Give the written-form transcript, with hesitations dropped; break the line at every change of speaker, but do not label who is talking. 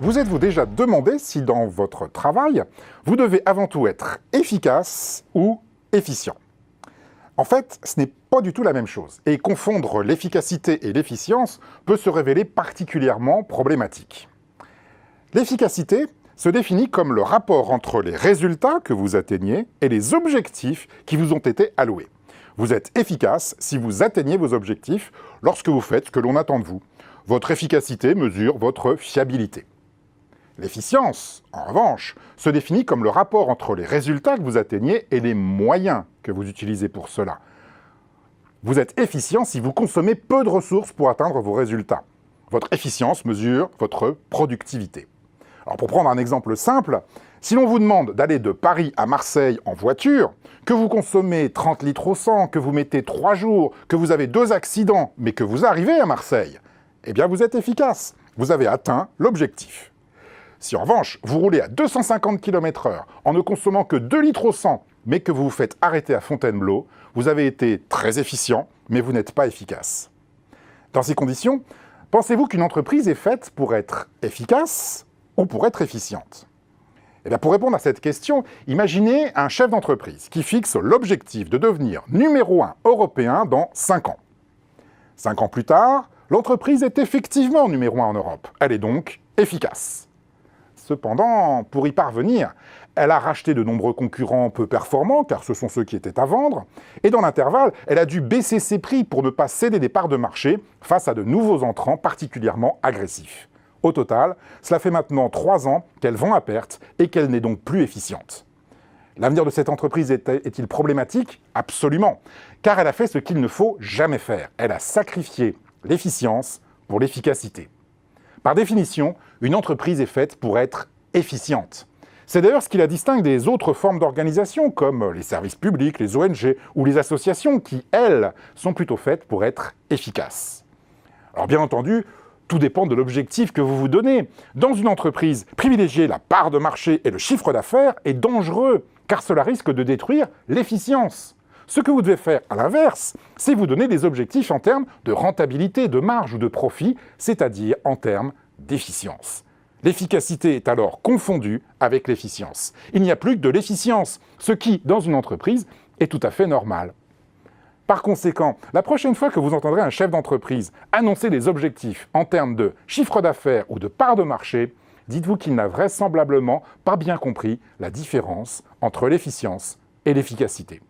Vous êtes-vous déjà demandé si dans votre travail, vous devez avant tout être efficace ou efficient? En fait, ce n'est pas du tout la même chose, et confondre l'efficacité et l'efficience peut se révéler particulièrement problématique. L'efficacité se définit comme le rapport entre les résultats que vous atteignez et les objectifs qui vous ont été alloués. Vous êtes efficace si vous atteignez vos objectifs lorsque vous faites ce que l'on attend de vous. Votre efficacité mesure votre fiabilité. L'efficience, en revanche, se définit comme le rapport entre les résultats que vous atteignez et les moyens que vous utilisez pour cela. Vous êtes efficient si vous consommez peu de ressources pour atteindre vos résultats. Votre efficience mesure votre productivité. Alors pour prendre un exemple simple, si l'on vous demande d'aller de Paris à Marseille en voiture, que vous consommez 30 litres au 100, que vous mettez 3 jours, que vous avez 2 accidents, mais que vous arrivez à Marseille, eh bien vous êtes efficace. Vous avez atteint l'objectif. Si en revanche, vous roulez à 250 km/h en ne consommant que 2 litres au 100, mais que vous vous faites arrêter à Fontainebleau, vous avez été très efficient, mais vous n'êtes pas efficace. Dans ces conditions, pensez-vous qu'une entreprise est faite pour être efficace ou pour être efficiente? Eh bien, pour répondre à cette question, imaginez un chef d'entreprise qui fixe l'objectif de devenir numéro 1 européen dans 5 ans. 5 ans plus tard, l'entreprise est effectivement numéro 1 en Europe. Elle est donc efficace. Cependant, pour y parvenir, elle a racheté de nombreux concurrents peu performants, car ce sont ceux qui étaient à vendre, et dans l'intervalle, elle a dû baisser ses prix pour ne pas céder des parts de marché face à de nouveaux entrants particulièrement agressifs. Au total, cela fait maintenant 3 ans qu'elle vend à perte et qu'elle n'est donc plus efficiente. L'avenir de cette entreprise est-il problématique? Absolument, car elle a fait ce qu'il ne faut jamais faire. Elle a sacrifié l'efficience pour l'efficacité. Par définition, une entreprise est faite pour être efficiente. C'est d'ailleurs ce qui la distingue des autres formes d'organisation, comme les services publics, les ONG ou les associations, qui, elles, sont plutôt faites pour être efficaces. Alors bien entendu, tout dépend de l'objectif que vous vous donnez. Dans une entreprise, privilégier la part de marché et le chiffre d'affaires est dangereux, car cela risque de détruire l'efficience. Ce que vous devez faire, à l'inverse, c'est vous donner des objectifs en termes de rentabilité, de marge ou de profit, c'est-à-dire en termes d'efficience. L'efficacité est alors confondue avec l'efficience. Il n'y a plus que de l'efficience, ce qui, dans une entreprise, est tout à fait normal. Par conséquent, la prochaine fois que vous entendrez un chef d'entreprise annoncer des objectifs en termes de chiffre d'affaires ou de part de marché, dites-vous qu'il n'a vraisemblablement pas bien compris la différence entre l'efficience et l'efficacité.